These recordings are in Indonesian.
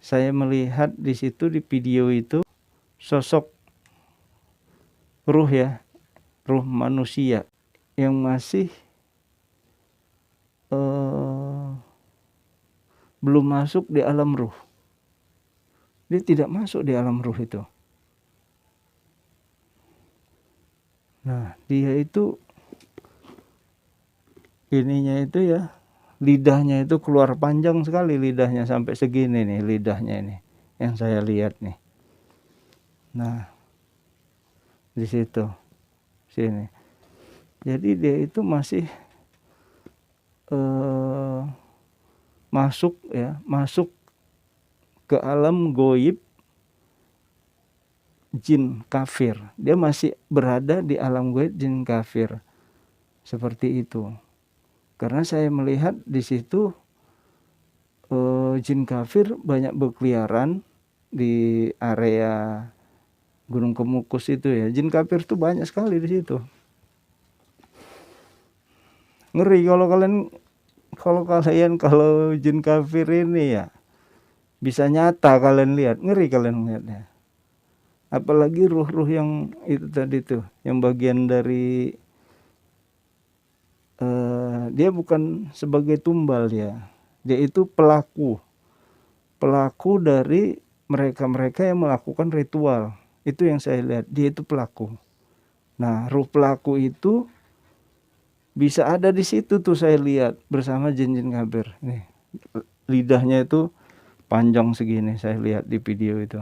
saya melihat di situ di video itu sosok ruh ya, ruh manusia yang masih belum masuk di alam ruh. Dia tidak masuk di alam ruh itu. Nah, dia itu ininya itu ya, lidahnya itu keluar panjang sekali, lidahnya sampai segini nih, lidahnya ini yang saya lihat nih. Nah, di situ sini. Jadi dia itu masih masuk ke alam goib jin kafir. Dia masih berada di alam goib jin kafir. Seperti itu. Karena saya melihat di situ jin kafir banyak berkeliaran di area Gunung Kemukus itu ya. Jin kafir tuh banyak sekali di situ. Ngeri kalau jin kafir ini ya bisa nyata kalian lihat, ngeri kalian lihatnya. Apalagi ruh-ruh yang itu tadi tuh, yang bagian dari dia bukan sebagai tumbal ya. Dia itu pelaku dari mereka-mereka yang melakukan ritual. Itu yang saya lihat, dia itu pelaku. Nah, ruh pelaku itu bisa ada di situ tuh saya lihat bersama jin-jin kafir. Nih, lidahnya itu panjang segini saya lihat di video itu.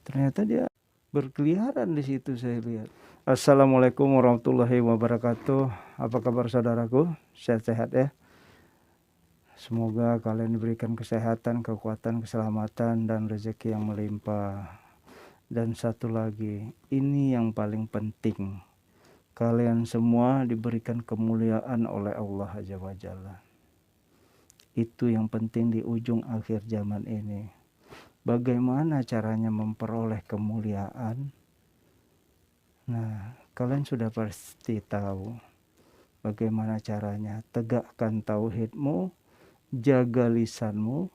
Ternyata dia berkeliaran di situ saya lihat. Assalamualaikum warahmatullahi wabarakatuh. Apa kabar saudaraku? Sehat-sehat ya. Semoga kalian diberikan kesehatan, kekuatan, keselamatan, dan rezeki yang melimpah. Dan satu lagi, ini yang paling penting. Kalian semua diberikan kemuliaan oleh Allah Azza wa Jalla. Itu yang penting di ujung akhir zaman ini. Bagaimana caranya memperoleh kemuliaan? Nah, kalian sudah pasti tahu bagaimana caranya. Tegakkan tauhidmu, jaga lisanmu.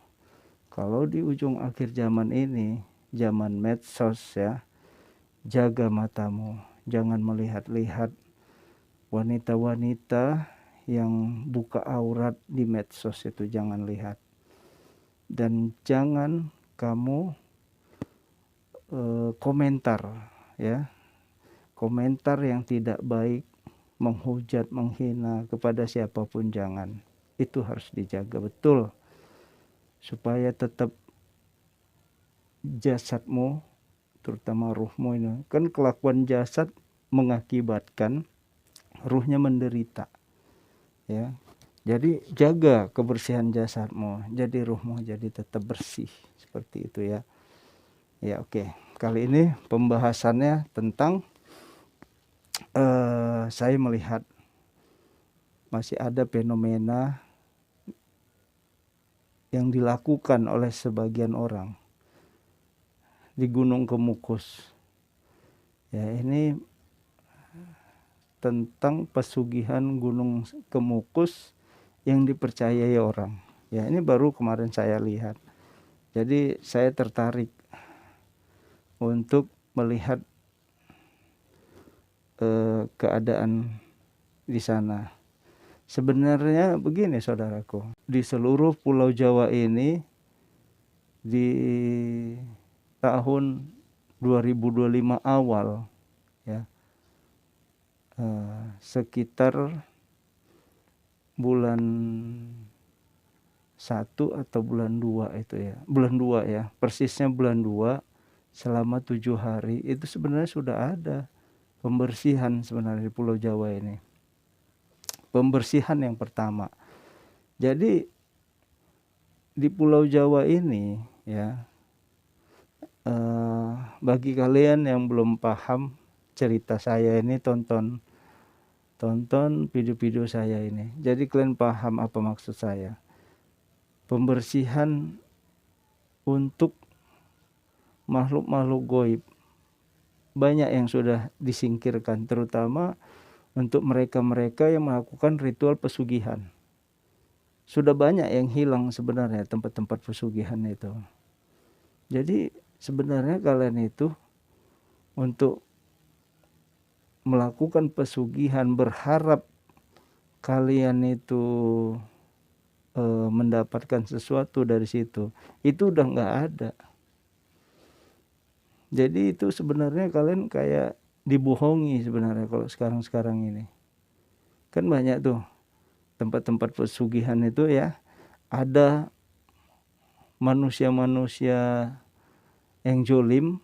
Kalau di ujung akhir zaman ini, zaman medsos ya, jaga matamu. Jangan melihat-lihat wanita-wanita yang buka aurat di medsos itu, jangan lihat. Dan jangan kamu komentar ya. Komentar yang tidak baik, menghujat, menghina kepada siapapun jangan. Itu harus dijaga betul. Supaya tetap jasadmu, terutama ruhmu ini. Kan kelakuan jasad mengakibatkan ruhnya menderita. Ya. Jadi jaga kebersihan jasadmu. Jadi ruhmu jadi tetap bersih. Seperti itu ya. Ya oke. Kali ini pembahasannya tentang saya melihat masih ada fenomena yang dilakukan oleh sebagian orang di Gunung Kemukus. Ya, ini tentang pesugihan Gunung Kemukus yang dipercayai orang. Ya, ini baru kemarin saya lihat. Jadi saya tertarik untuk melihat keadaan di sana. Sebenarnya begini saudaraku, di seluruh Pulau Jawa ini di tahun 2025 awal ya, sekitar bulan 1 atau bulan 2 itu ya, bulan 2 ya, persisnya bulan 2 selama 7 hari itu sebenarnya sudah ada pembersihan sebenarnya di Pulau Jawa ini. Pembersihan yang pertama. Jadi di Pulau Jawa ini ya, bagi kalian yang belum paham cerita saya ini, tonton video-video saya ini. Jadi kalian paham apa maksud saya. Pembersihan untuk makhluk-makhluk goib. Banyak yang sudah disingkirkan, terutama untuk mereka-mereka yang melakukan ritual pesugihan. Sudah banyak yang hilang sebenarnya tempat-tempat pesugihan itu. Jadi sebenarnya kalian itu untuk melakukan pesugihan berharap kalian itu mendapatkan sesuatu dari situ, itu udah nggak ada. Jadi itu sebenarnya kalian kayak dibohongi sebenarnya kalau sekarang ini. Kan banyak tuh tempat-tempat pesugihan itu ya, ada manusia-manusia yang jolim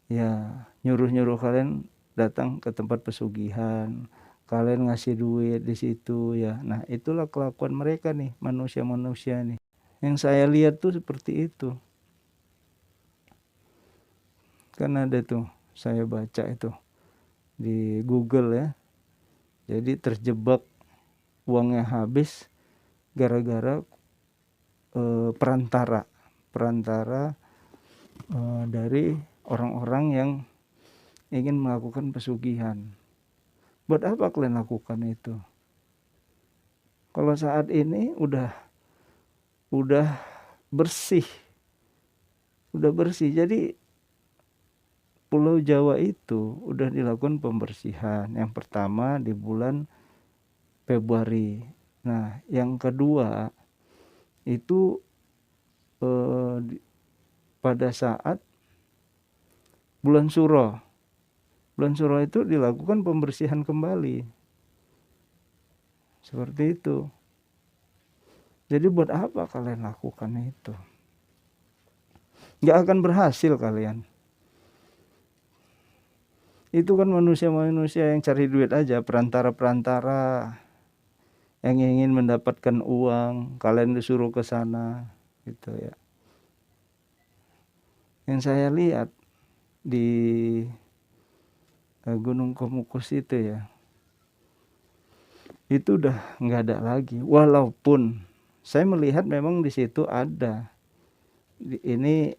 ya, nyuruh-nyuruh kalian datang ke tempat pesugihan, kalian ngasih duit di situ ya. Nah itulah kelakuan mereka nih, manusia-manusia nih. Yang saya lihat tuh seperti itu. Kan ada tuh, saya baca itu di Google ya. Jadi terjebak, uangnya habis gara-gara perantara dari orang-orang yang ingin melakukan pesugihan. Buat apa kalian lakukan itu? Kalau saat ini udah bersih, Jadi Pulau Jawa itu udah dilakukan pembersihan. Yang pertama di bulan Februari. Nah, yang kedua itu pada saat bulan Suro. Bulan Suro itu dilakukan pembersihan kembali. Seperti itu. Jadi buat apa kalian lakukan itu? Nggak akan berhasil kalian. Itu kan manusia-manusia yang cari duit aja, perantara-perantara yang ingin mendapatkan uang, kalian disuruh ke sana gitu ya. Yang saya lihat di Gunung Komukus itu ya, itu udah nggak ada lagi. Walaupun saya melihat memang di situ ada. Ini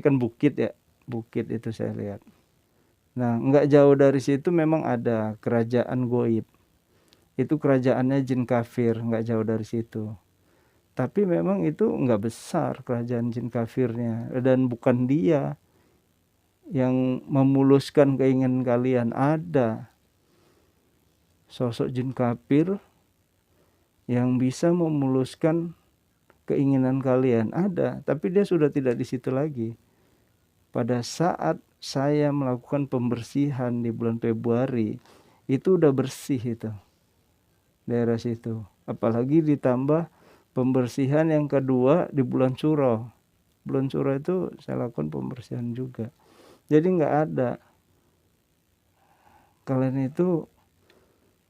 kan bukit ya, bukit itu saya lihat. Nah, nggak jauh dari situ memang ada kerajaan goib. Itu kerajaannya jin kafir, nggak jauh dari situ. Tapi memang itu nggak besar kerajaan jin kafirnya. Dan bukan dia yang memuluskan keinginan kalian. Ada sosok jin kafir yang bisa memuluskan keinginan kalian. Ada, tapi dia sudah tidak di situ lagi. Pada saat saya melakukan pembersihan di bulan Februari, itu udah bersih itu daerah situ. Apalagi ditambah pembersihan yang kedua di bulan Suro. Bulan Suro itu saya lakukan pembersihan juga. Jadi nggak ada. Kalian itu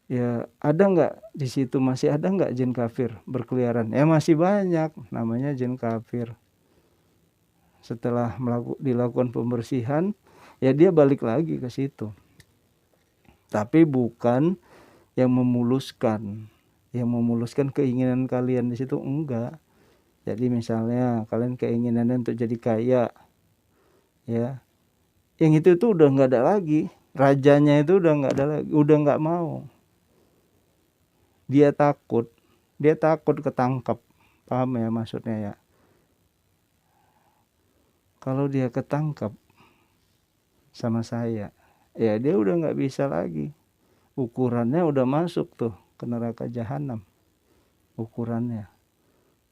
ya, ada nggak di situ, masih ada nggak jin kafir berkeliaran? Ya masih banyak, namanya jin kafir. Setelah dilakukan pembersihan, ya dia balik lagi ke situ. Tapi bukan yang memuluskan keinginan kalian di situ, enggak. Jadi misalnya kalian keinginannya untuk jadi kaya, ya, yang itu tuh udah nggak ada lagi. Rajanya itu udah nggak ada lagi, udah nggak mau. Dia takut ketangkap, paham ya maksudnya ya? Kalau dia ketangkap sama saya, ya dia udah nggak bisa lagi. Ukurannya udah masuk tuh ke neraka jahanam. Ukurannya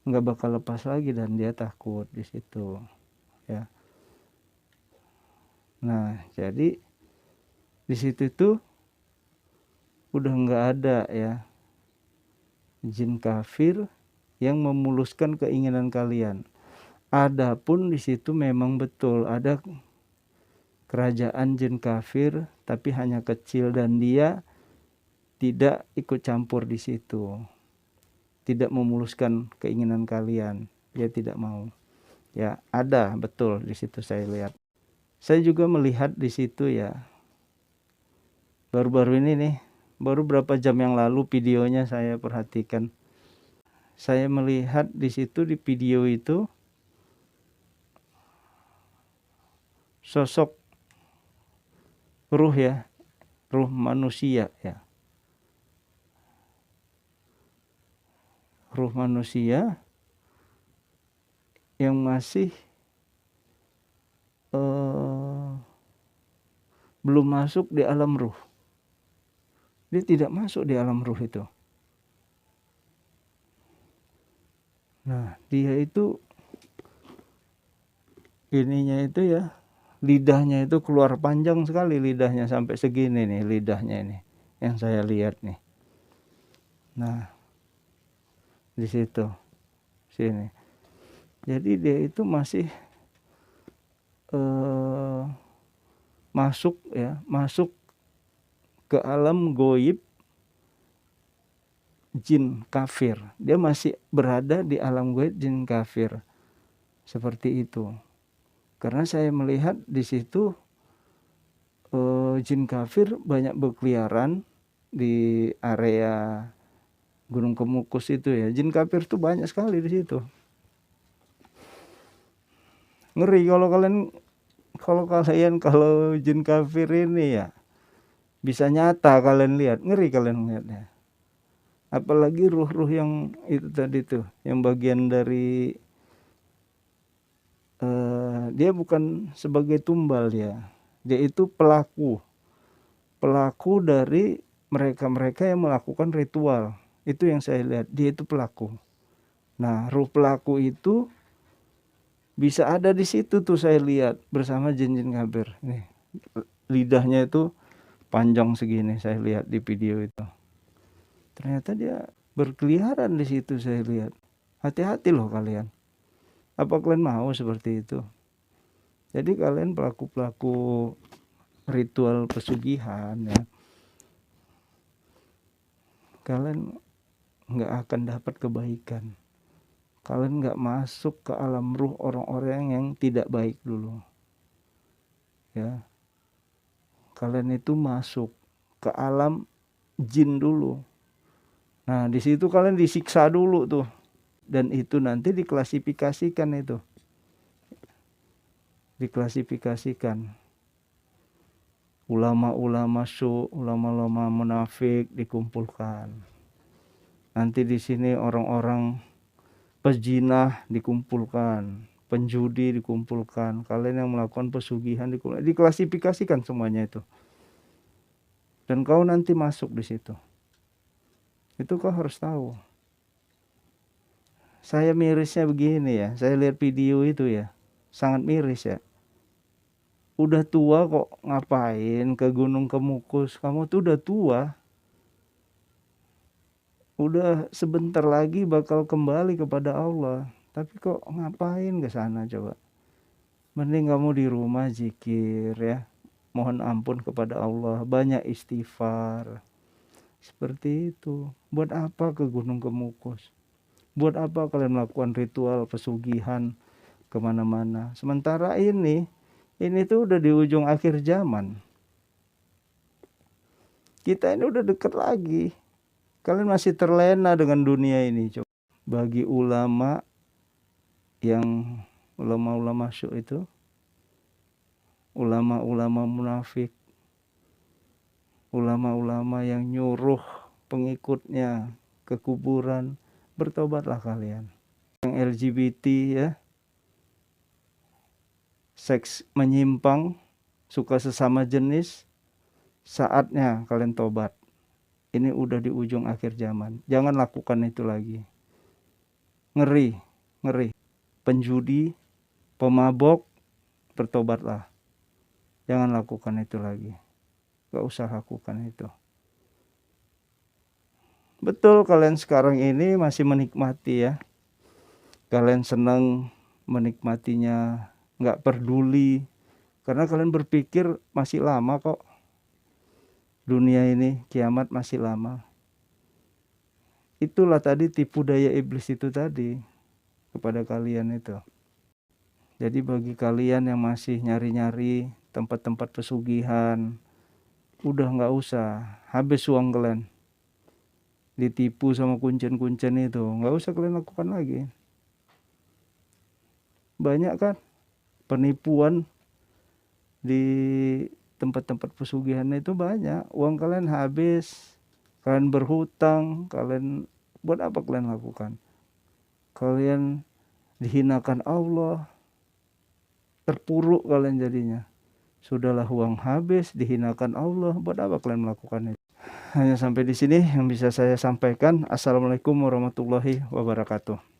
nggak bakal lepas lagi dan dia takut di situ, ya. Nah, jadi di situ tuh udah nggak ada ya jin kafir yang memuluskan keinginan kalian. Adapun di situ memang betul ada kerajaan jin kafir, tapi hanya kecil dan dia tidak ikut campur di situ. Tidak memuluskan keinginan kalian. Dia tidak mau. Ya, ada betul di situ saya lihat. Saya juga melihat di situ ya. Baru-baru ini nih, baru berapa jam yang lalu videonya saya perhatikan. Saya melihat di situ di video itu sosok ruh ya, ruh manusia ya. Ruh manusia yang masih belum masuk di alam ruh. Dia tidak masuk di alam ruh itu. Nah, dia itu ininya itu ya, lidahnya itu keluar panjang sekali, lidahnya sampai segini nih, lidahnya ini yang saya lihat nih. Nah, di situ, sini. Jadi dia itu masih masuk ke alam goib jin kafir. Dia masih berada di alam goib jin kafir. Seperti itu. Karena saya melihat di situ jin kafir banyak berkeliaran di area Gunung Kemukus itu ya. Jin kafir tuh banyak sekali di situ. Ngeri kalau jin kafir ini ya bisa nyata kalian lihat, ngeri kalian lihatnya. Apalagi ruh-ruh yang itu tadi tuh, yang bagian dari dia bukan sebagai tumbal ya. Dia itu pelaku dari mereka-mereka yang melakukan ritual. Itu yang saya lihat, dia itu pelaku. Nah, ruh pelaku itu bisa ada di situ tuh saya lihat bersama jin-jin kafir. Nih, lidahnya itu panjang segini saya lihat di video itu. Ternyata dia berkeliaran di situ saya lihat. Hati-hati loh kalian. Apa kalian mau seperti itu? Jadi kalian pelaku-pelaku ritual pesugihan ya, kalian nggak akan dapat kebaikan. Kalian nggak masuk ke alam ruh orang-orang yang tidak baik dulu. Ya, kalian itu masuk ke alam jin dulu. Nah, di situ kalian disiksa dulu tuh. Dan itu nanti diklasifikasikan itu. Diklasifikasikan. Ulama-ulama ulama-ulama munafik dikumpulkan. Nanti di sini orang-orang pezina dikumpulkan, penjudi dikumpulkan, kalian yang melakukan pesugihan diklasifikasikan semuanya itu. Dan kau nanti masuk di situ. Itu kau harus tahu. Saya mirisnya begini ya, saya lihat video itu ya, sangat miris ya. Udah tua kok ngapain ke Gunung Kemukus? Kamu tuh udah tua. Udah sebentar lagi bakal kembali kepada Allah. Tapi kok ngapain ke sana coba? Mending kamu di rumah zikir ya. Mohon ampun kepada Allah, banyak istighfar. Seperti itu. Buat apa ke Gunung Kemukus? Buat apa kalian melakukan ritual pesugihan kemana-mana? Sementara ini tuh udah di ujung akhir zaman. Kita ini udah deket lagi. Kalian masih terlena dengan dunia ini. Coba. Bagi ulama syuk itu, ulama-ulama munafik, ulama-ulama yang nyuruh pengikutnya ke kuburan, bertobatlah kalian. Yang LGBT ya, seks menyimpang, suka sesama jenis, saatnya kalian tobat. Ini udah di ujung akhir zaman. Jangan lakukan itu lagi. Ngeri. Penjudi, pemabok, bertobatlah. Jangan lakukan itu lagi. Gak usah lakukan itu. Betul kalian sekarang ini masih menikmati ya. Kalian senang menikmatinya, gak peduli. Karena kalian berpikir masih lama kok. Dunia ini, kiamat masih lama. Itulah tadi tipu daya iblis itu tadi kepada kalian itu. Jadi bagi kalian yang masih nyari-nyari tempat-tempat pesugihan, udah gak usah, habis uang kalian. Ditipu sama kuncen-kuncen itu, gak usah kalian lakukan lagi. Banyak kan penipuan di tempat-tempat pesugihan itu banyak. Uang kalian habis, kalian berhutang, kalian buat apa kalian lakukan? Kalian dihinakan Allah, terpuruk kalian jadinya. Sudahlah uang habis, dihinakan Allah, buat apa kalian melakukan itu? Hanya sampai di sini yang bisa saya sampaikan. Assalamualaikum warahmatullahi wabarakatuh.